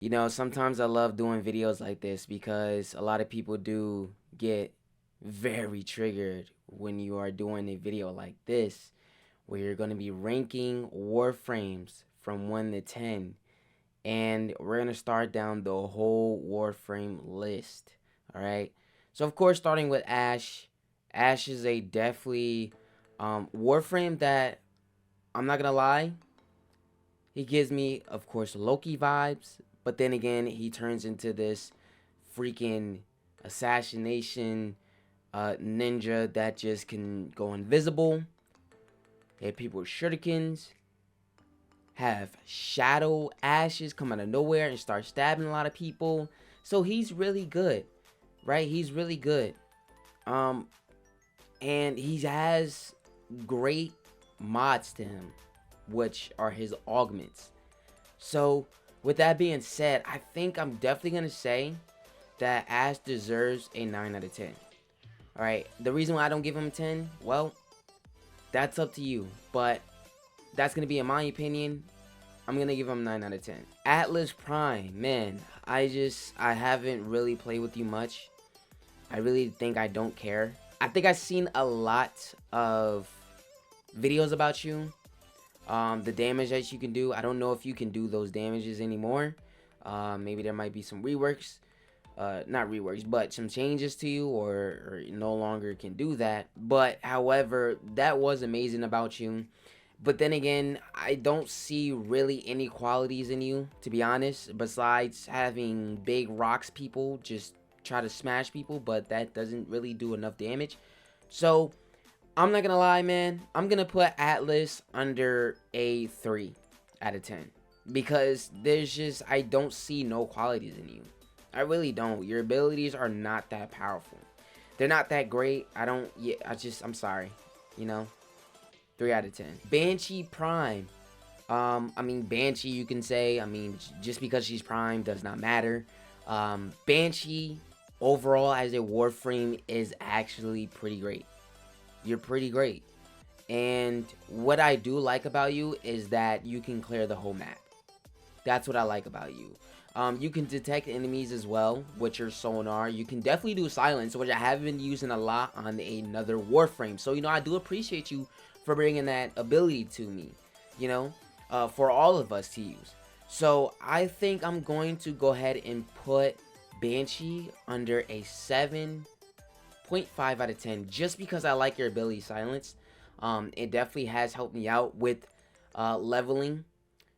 You know, sometimes I love doing videos like this because a lot of people do get very triggered when you are doing a video like this, where you're going to be ranking Warframes from 1 to 10. And we're going to start down the whole Warframe list. All right. So, of course, starting with Ash. Ash is a definitely Warframe that I'm not going to lie. He gives me, of course, Loki vibes, but then again, he turns into this freaking assassination ninja that just can go invisible, hit people with shurikens, have shadow ashes come out of nowhere and start stabbing a lot of people. So he's really good, right? He's really good. Um, and he has great mods to him, which are his augments. So, with that being said, I think I'm definitely going to say that Ash deserves a 9 out of 10. Alright, the reason why I don't give him 10, well, that's up to you. But that's going to be, in my opinion, I'm going to give him 9 out of 10. Atlas Prime, man, I haven't really played with you much. I really think I don't care. I think I've seen a lot of videos about you. The damage that you can do, I don't know if you can do those damages anymore. Maybe there might be some reworks, not reworks, but some changes to you, or no longer can do that. But however, that was amazing about you. But then again, I don't see really any qualities in you, to be honest, besides having big rocks people just try to smash people, but that doesn't really do enough damage. So I'm not gonna lie, man. I'm gonna put Atlas under a 3 out of 10 because I don't see no qualities in you. I really don't. Your abilities are not that powerful. They're not that great. I'm sorry. You know, 3 out of 10. Banshee Prime. I mean, Banshee, you can say. I mean, just because she's Prime does not matter. Banshee, overall, as a Warframe, is actually pretty great. You're pretty great. And what I do like about you is that you can clear the whole map. That's what I like about you. You can detect enemies as well with your sonar. You can definitely do silence, which I have been using a lot on another Warframe. So, you know, I do appreciate you for bringing that ability to me, you know, for all of us to use. So, I think I'm going to go ahead and put Banshee under a 7.5 out of 10 just because I like your ability silence. It definitely has helped me out with leveling.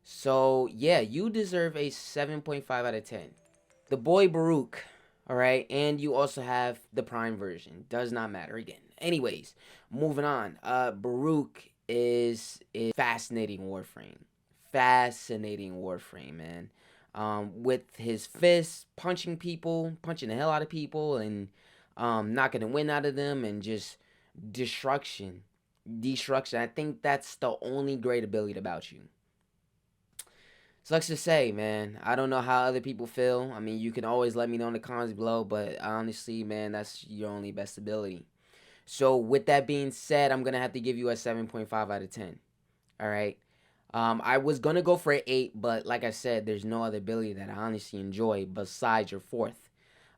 So yeah, you deserve a 7.5 out of 10. The boy Baruuk, all right, and you also have the Prime version. Does not matter again. Anyways, moving on. Baruuk is a fascinating Warframe. Fascinating Warframe, man. With his fists, punching people, punching the hell out of people, and knocking the wind out of them, and just destruction. Destruction. I think that's the only great ability about you. Sucks to say, man. I don't know how other people feel. I mean, you can always let me know in the comments below, but honestly, man, that's your only best ability. So, with that being said, I'm going to have to give you a 7.5 out of 10. All right. I was going to go for an 8, but like I said, there's no other ability that I honestly enjoy besides your fourth.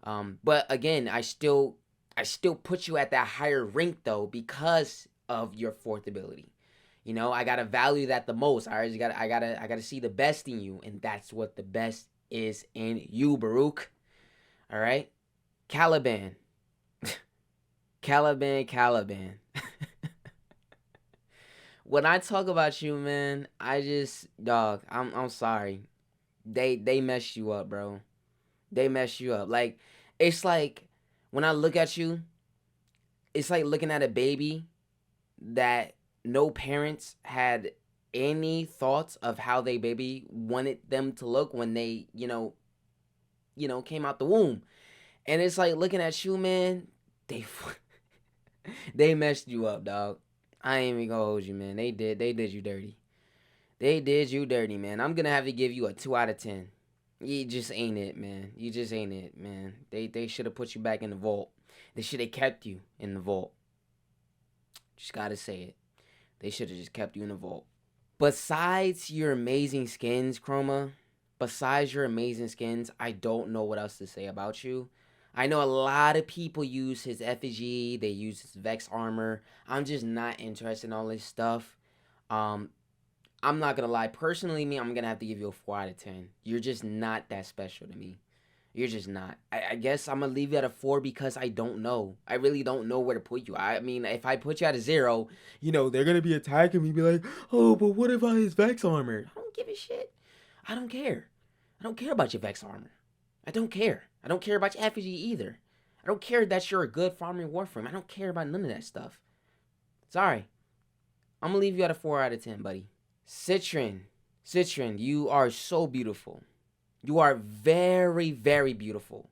But again, I still put you at that higher rank though because of your fourth ability. You know, I gotta value that the most. I gotta see the best in you, and that's what the best is in you, Baruuk. All right, Caliban, Caliban. When I talk about you, man, dog. I'm sorry. They messed you up, bro. They mess you up. Like, it's like when I look at you, it's like looking at a baby that no parents had any thoughts of how they baby wanted them to look when they, came out the womb. And it's like looking at you, man, they they messed you up, dog. I ain't even gonna hold you, man. They did you dirty. They did you dirty, man. I'm gonna have to give you a 2 out of 10. You just ain't it, man. You just ain't it, man. They should have put you back in the vault. They should have kept you in the vault. Just gotta say it. They should have just kept you in the vault. Besides your amazing skins, Chroma, besides your amazing skins, I don't know what else to say about you. I know a lot of people use his effigy, they use his Vex armor. I'm just not interested in all this stuff. Um, I'm not gonna lie. Personally, me, I'm gonna have to give you a 4 out of 10. You're just not that special to me. You're just not. I guess I'm gonna leave you at a 4 because I don't know. I really don't know where to put you. I mean, if I put you at a 0, they're gonna be attacking me, be like, oh, but what about his Vex armor? I don't give a shit. I don't care. I don't care about your Vex armor. I don't care. I don't care about your effigy either. I don't care that you're a good farmer in Warframe. I don't care about none of that stuff. Sorry. I'm gonna leave you at a 4 out of 10, buddy. Citrine, you are so beautiful. You are very, very beautiful.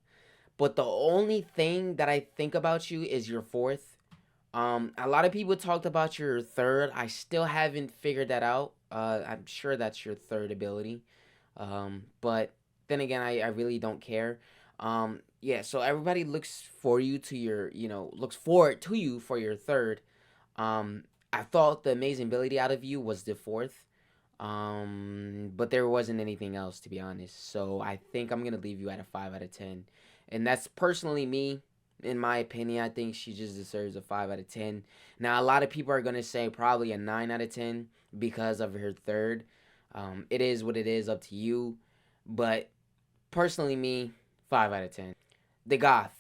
But the only thing that I think about you is your 4th. A lot of people talked about your 3rd. I still haven't figured that out. I'm sure that's your 3rd ability. But then again, I really don't care. Yeah, so everybody looks for you to your, looks forward to you for your 3rd. I thought the amazing ability out of you was the 4th. But there wasn't anything else, to be honest. So I think I'm gonna leave you at a 5 out of 10. And that's personally me. In my opinion, I think she just deserves a 5 out of 10. Now, a lot of people are gonna say probably a 9 out of 10 because of her 3rd. It is what it is, up to you. But personally, me, 5 out of 10. Dagath.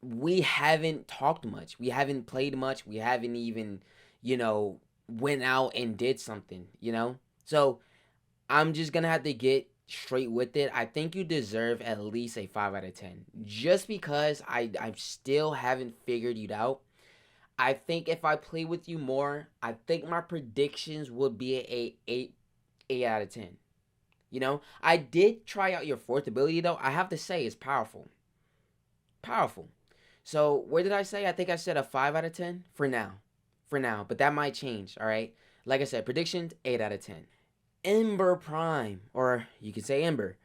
We haven't talked much. We haven't played much. We haven't even, went out and did something, So I'm just gonna have to get straight with it. I think you deserve at least a 5 out of 10. Just because I still haven't figured you out. I think if I play with you more, I think my predictions would be a 8 out of 10. I did try out your 4th ability though. I have to say it's powerful. Powerful. So where did I say? I think I said a 5 out of 10 for now. But that might change, all right? Like I said, predictions, 8 out of 10. Ember Prime, or you could say Ember.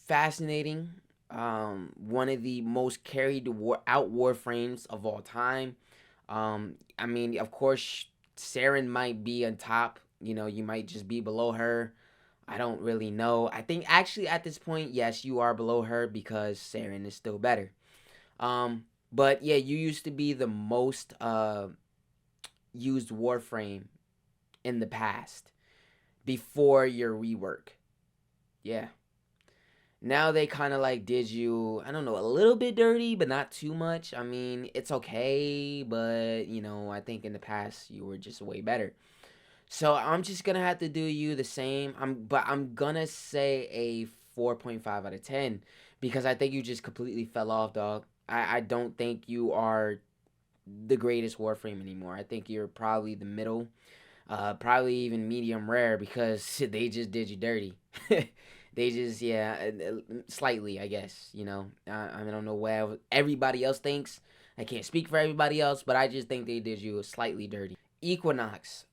Fascinating. One of the most carried out Warframes of all time. I mean, of course, Saryn might be on top. You might just be below her. I don't really know. I think actually at this point, yes, you are below her because Saryn is still better. But yeah, you used to be the most used Warframe in the past before your rework. Yeah. Now they kind of like did you, I don't know, a little bit dirty, but not too much. I mean, it's okay, but I think in the past you were just way better. So I'm just gonna have to do you the same. But I'm gonna say a 4.5 out of 10 because I think you just completely fell off, dog. I don't think you are the greatest Warframe anymore. I think you're probably the middle, probably even medium rare because they just did you dirty. They just, yeah, slightly, I guess. I don't know what everybody else thinks. I can't speak for everybody else, but I just think they did you slightly dirty. Equinox.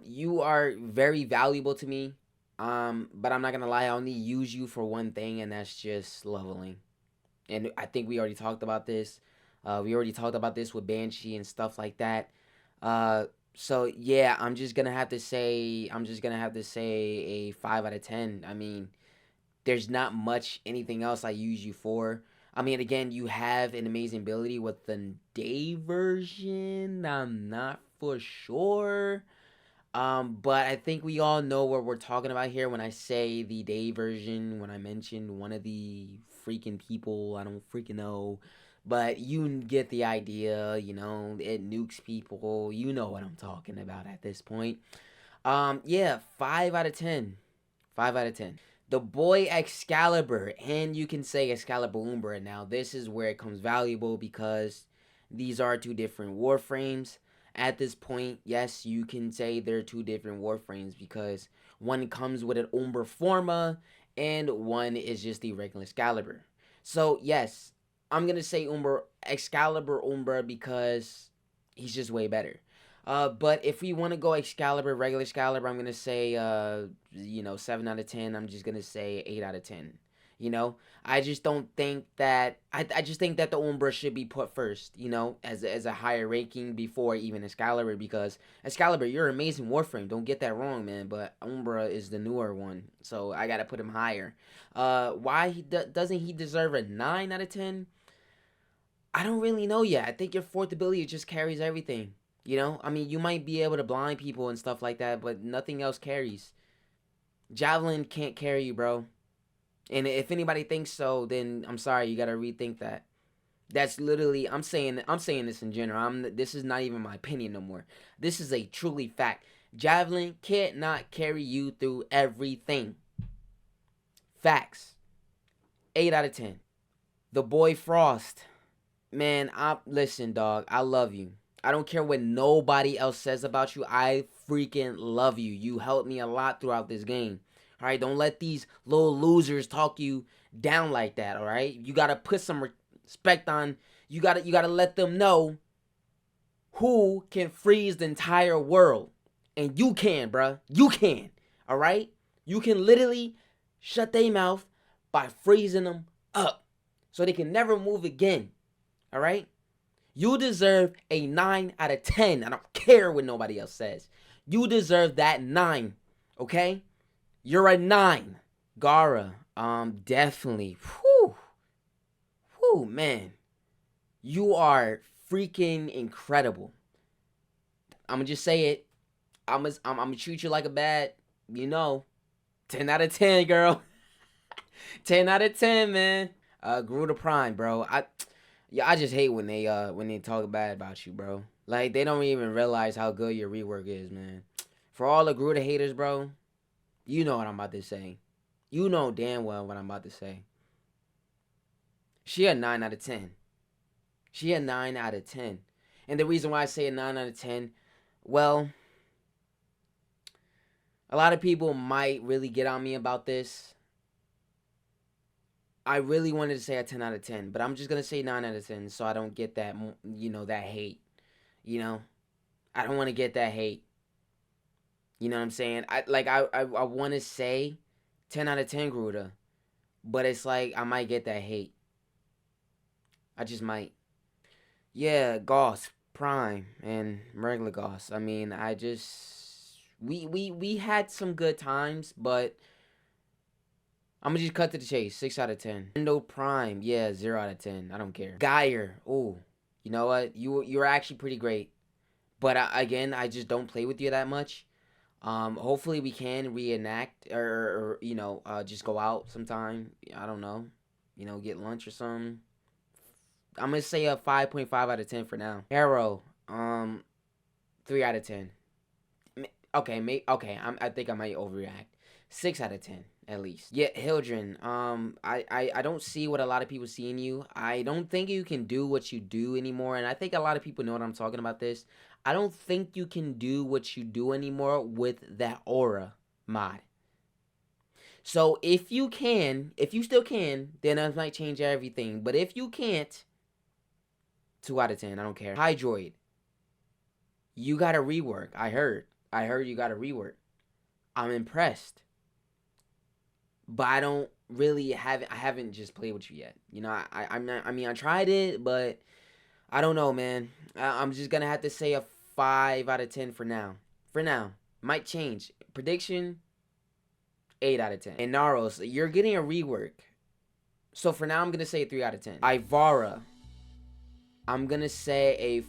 You are very valuable to me. But I'm not gonna lie, I only use you for one thing, and that's just leveling. And I think we already talked about this. We already talked about this with Banshee and stuff like that. So yeah, I'm just gonna have to say a 5 out of 10. I mean, there's not much anything else I use you for. I mean, again, you have an amazing ability with the day version. I'm not for sure. But I think we all know what we're talking about here when I say the day version, when I mentioned one of the freaking people, I don't freaking know. But you get the idea, it nukes people. You know what I'm talking about at this point. Yeah, 5 out of 10. 5 out of 10. The boy Excalibur, and you can say Excalibur. Now, this is where it comes valuable because these are 2 different Warframes. At this point, yes, you can say they're 2 different Warframes because one comes with an Umber Forma and one is just the regular Excalibur. So, yes, I'm going to say Excalibur Umber because he's just way better. But if we want to go Excalibur, regular Excalibur, I'm going to say, 7 out of 10. I'm just going to say 8 out of 10. You know, I just don't think that I just think that the Umbra should be put first, you know, as a higher ranking before even Excalibur, because Excalibur, you're an amazing Warframe. Don't get that wrong, man. But Umbra is the newer one, so I gotta put him higher. Why doesn't he deserve a 9 out of 10? I don't really know yet. I think your fourth ability just carries everything. You know, I mean, you might be able to blind people and stuff like that, but nothing else carries. Javelin can't carry you, bro. And if anybody thinks so, then I'm sorry, you gotta rethink that. That's literally, I'm saying this in general. This is not even my opinion no more. This is a truly fact. Javelin can't not carry you through everything. Facts. 8 out of 10. The boy Frost. Man, listen, dog. I love you. I don't care what nobody else says about you. I freaking love you. You helped me a lot throughout this game. All right, don't let these little losers talk you down like that. All right, you gotta put some respect on. You gotta let them know who can freeze the entire world, and you can, bruh. You can. All right, you can literally shut their mouth by freezing them up, so they can never move again. All right. You deserve a 9 out of 10. I don't care what nobody else says. You deserve that 9. Okay? You're a 9. Gara. Definitely. Whew. Whew, man. You are freaking incredible. I'm gonna just say it. I'm gonna treat you like a bad, 10 out of 10, girl. 10 out of 10, man. Garuda Prime, bro. I just hate when they talk bad about you, bro. Like, they don't even realize how good your rework is, man. For all the Garuda haters, bro, you know what I'm about to say. You know damn well what I'm about to say. She a 9 out of 10. She a 9 out of 10. And the reason why I say a 9 out of 10, well, a lot of people might really get on me about this. I really wanted to say a 10 out of 10, but I'm just going to say 9 out of 10 so I don't get that, that hate. I don't want to get that hate. You know what I'm saying? I want to say 10 out of 10 Garuda, but it's like I might get that hate. I just might. Yeah, Gauss, Prime, and regular Gauss. I mean, we had some good times, but I'm gonna just cut to the chase. 6 out of 10. Endo Prime, yeah, 0 out of 10. I don't care. Geyer, ooh, you know what? You're actually pretty great, but again, I just don't play with you that much. Hopefully we can reenact or just go out sometime. I don't know, get lunch or something. I'm gonna say a 5.5 out of 10 for now. Harrow, 3 out of 10. Okay, I think I might overreact. 6 out of 10. At least. Yeah, Hildren, I don't see what a lot of people see in you. I don't think you can do what you do anymore, and I think a lot of people know what I'm talking about this. I don't think you can do what you do anymore with that aura mod. So if you still can, then that might change everything. But if you can't, 2 out of 10, I don't care. Hydroid, you got to rework. I heard you got to rework. I'm impressed. But I don't really I haven't just played with you yet. I tried it, but I don't know, man. I'm just gonna have to say a 5 out of 10 for now. Might change. Prediction, 8 out of 10. And Naros, you're getting a rework. So for now, I'm gonna say a 3 out of 10. Ivara, I'm gonna say a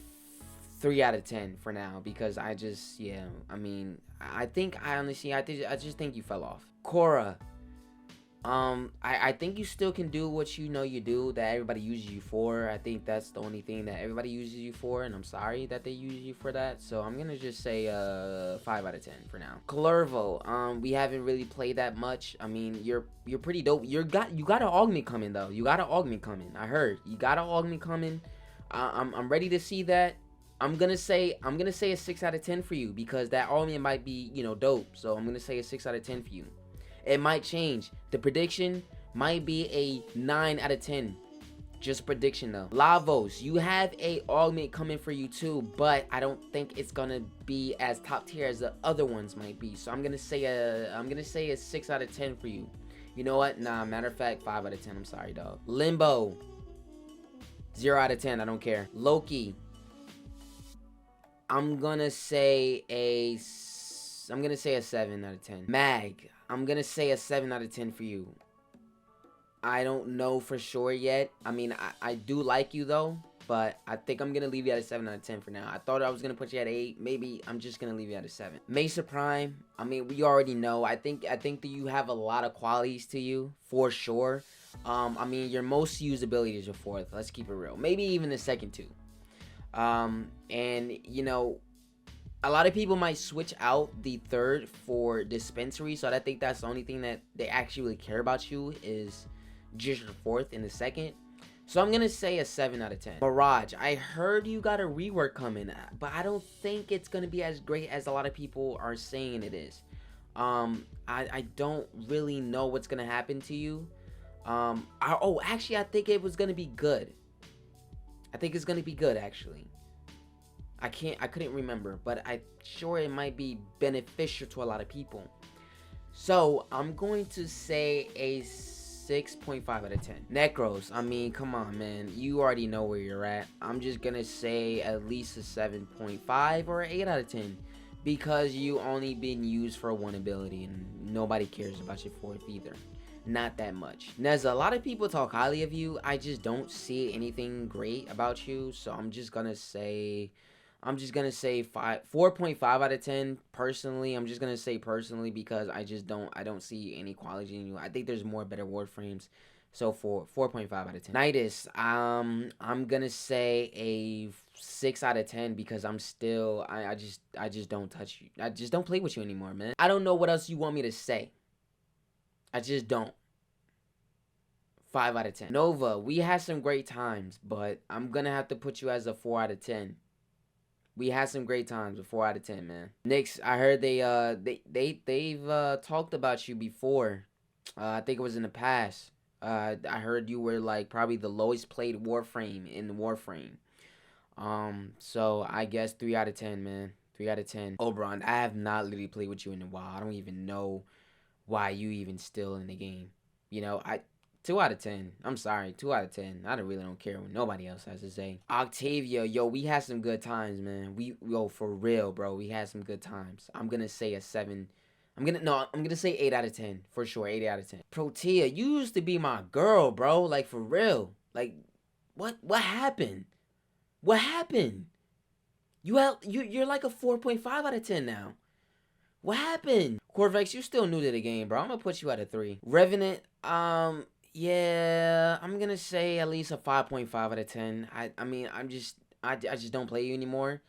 3 out of 10 for now, because I just, I just think you fell off. Khora, I think you still can do what you do, that everybody uses you for. I think that's the only thing that everybody uses you for, and I'm sorry that they use you for that. So I'm gonna just say 5 out of 10 for now. Clervo, we haven't really played that much. I mean, you're pretty dope. You got an augment coming though. You got an augment coming. I heard you got an augment coming. I'm ready to see that. I'm gonna say a 6 out of 10 for you, because that augment might be dope. So I'm gonna say a 6 out of 10 for you. It might change. The prediction might be a 9 out of 10. Just prediction though. Lavos, you have a augment coming for you too, but I don't think it's gonna be as top tier as the other ones might be. So I'm gonna say a 6 out of 10 for you. You know what? Nah, matter of fact, 5 out of 10. I'm sorry, dog. Limbo, 0 out of 10. I don't care. Loki, I'm gonna say a 7 out of 10. Mag, I'm gonna say a 7 out of 10 for you. I don't know for sure yet. I mean, I do like you though, but I think I'm gonna leave you at a 7 out of 10 for now. I thought I was gonna put you at 8. Maybe I'm just gonna leave you at a 7. Mesa Prime, I mean, we already know. I think that you have a lot of qualities to you for sure. I mean, your most used ability is your 4th. Let's keep it real. Maybe even the second 2. And you know, a lot of people might switch out the 3rd for dispensary, so I think that's the only thing that they actually really care about you is just your 4th and the 2nd. So I'm gonna say a 7 out of 10. Mirage, I heard you got a rework coming, but I don't think it's gonna be as great as a lot of people are saying it is. I don't really know what's gonna happen to you. Actually, I think it was gonna be good. I think it's gonna be good, actually. I couldn't remember, but I'm sure it might be beneficial to a lot of people. So I'm going to say a 6.5 out of 10. Nekros, I mean, come on, man. You already know where you're at. I'm just gonna say at least a 7.5 or an 8 out of 10. Because you only been used for 1 ability and nobody cares about your 4th either. Not that much. Neza, a lot of people talk highly of you. I just don't see anything great about you. So I'm just gonna say 4.5 out of 10 personally. I'm just gonna say personally because I don't see any quality in you. I think there's more better Warframes. So for 4.5 out of 10. Nidus, I'm gonna say a 6 out of 10 because I just don't touch you. I just don't play with you anymore, man. I don't know what else you want me to say. I just don't. 5 out of 10. Nova, we had some great times, but I'm gonna have to put you as a 4 out of 10. We had some great times with 4 out of 10, man. Knicks, I heard they've talked about you before. I think it was in the past. I heard you were like probably the lowest played Warframe in the Warframe. So I guess 3 out of 10, man. 3 out of 10. Oberon, I have not literally played with you in a while. I don't even know why you even still in the game. You know, 2 out of 10. I'm sorry, 2 out of 10. I really don't care what nobody else has to say. Octavia, yo, we had some good times, man. Yo, for real, bro. We had some good times. I'm gonna say a 7. I'm gonna say 8 out of 10. For sure, 8 out of 10. Protea, you used to be my girl, bro. Like, for real. Like, what happened? What happened? You're like a 4.5 out of 10 now. What happened? Corvex, you still new to the game, bro. I'm gonna put you at a 3. Revenant, yeah, I'm gonna say at least a 5.5 out of 10. I just don't play you anymore.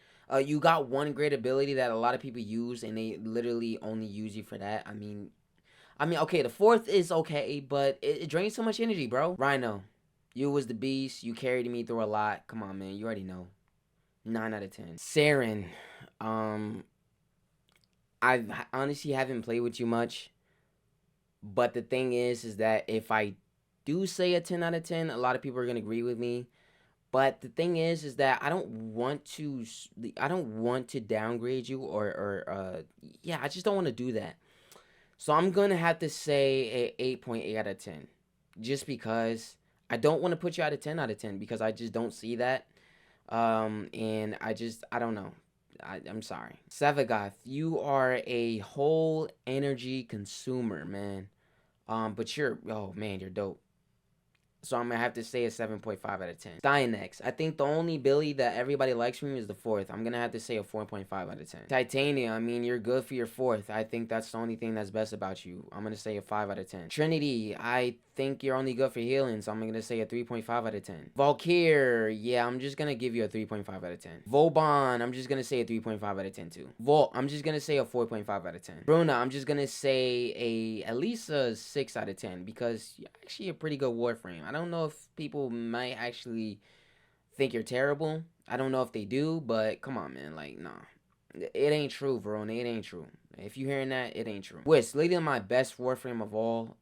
You got one great ability that a lot of people use, and they literally only use you for that. I mean, okay, the 4th is okay, but it drains so much energy, bro. Rhino, you was the beast. You carried me through a lot. Come on, man. You already know. 9 out of 10. Saryn, I honestly haven't played with you much, but the thing is that if I do say a 10 out of 10, a lot of people are gonna agree with me. But the thing is that I don't want to downgrade you yeah, I just don't want to do that. So I'm gonna have to say a 8.8 out of 10, just because I don't want to put you at a 10 out of 10 because I just don't see that. And I don't know. I'm sorry. Savagoth, you are a whole energy consumer, man. But oh man, you're dope. So I'm gonna have to say a 7.5 out of 10. Dynex, I think the only ability that everybody likes from you is the 4th. I'm gonna have to say a 4.5 out of 10. Titania, I mean, you're good for your 4th. I think that's the only thing that's best about you. I'm gonna say a 5 out of 10. Trinity, I think you're only good for healing, so I'm gonna say a 3.5 out of 10. Valkyr, yeah, I'm just gonna give you a 3.5 out of 10. Vauban, I'm just gonna say a 3.5 out of 10 too. Volt, I'm just gonna say a 4.5 out of 10. Bruna, I'm just gonna say at least a 6 out of 10 because you're actually a pretty good Warframe. I don't know if people might actually think you're terrible. I don't know if they do, but come on, man. Like, nah. It ain't true, Verona. It ain't true. If you hearing that, it ain't true. Wisp, literally my best Warframe of all.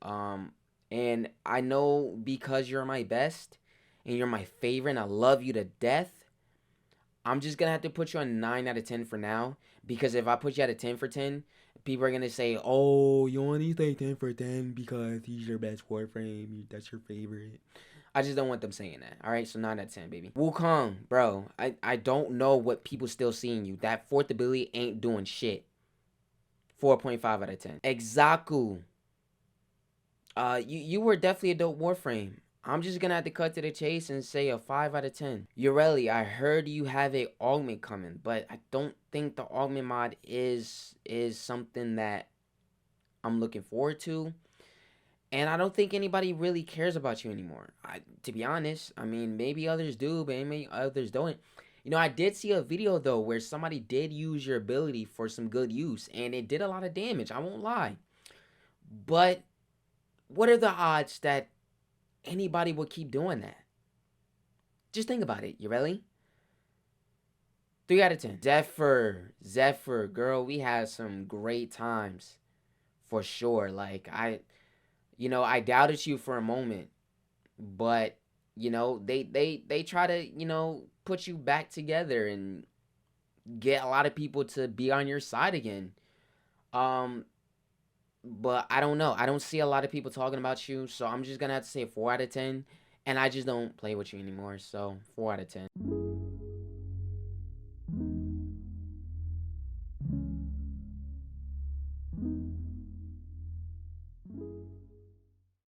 And I know because you're my best and you're my favorite and I love you to death, I'm just gonna have to put you on 9 out of 10 for now. Because if I put you at a 10 for 10, People are gonna say, "Oh, you only say 10 for 10 because he's your best Warframe. That's your favorite." I just don't want them saying that. All right, so 9 out of 10, baby. Wukong, bro. I don't know what people still seeing you. That fourth ability ain't doing shit. 4.5 out of 10. Exaku. You were definitely a dope Warframe. I'm just gonna have to cut to the chase and say a 5 out of 10. Ureli, I heard you have a augment coming, but I don't think the augment mod is something that I'm looking forward to. And I don't think anybody really cares about you anymore. To be honest, I mean, maybe others do, but maybe others don't. You know, I did see a video, though, where somebody did use your ability for some good use, and it did a lot of damage. I won't lie. But what are the odds that anybody would keep doing that? Just think about it. You ready? 3 out of 10. Zephyr, girl, we had some great times. For sure. Like, I doubted you for a moment, but they try to put you back together and get a lot of people to be on your side again. But I don't know. I don't see a lot of people talking about you, so I'm just gonna have to say 4 out of 10. And I just don't play with you anymore, so 4 out of 10.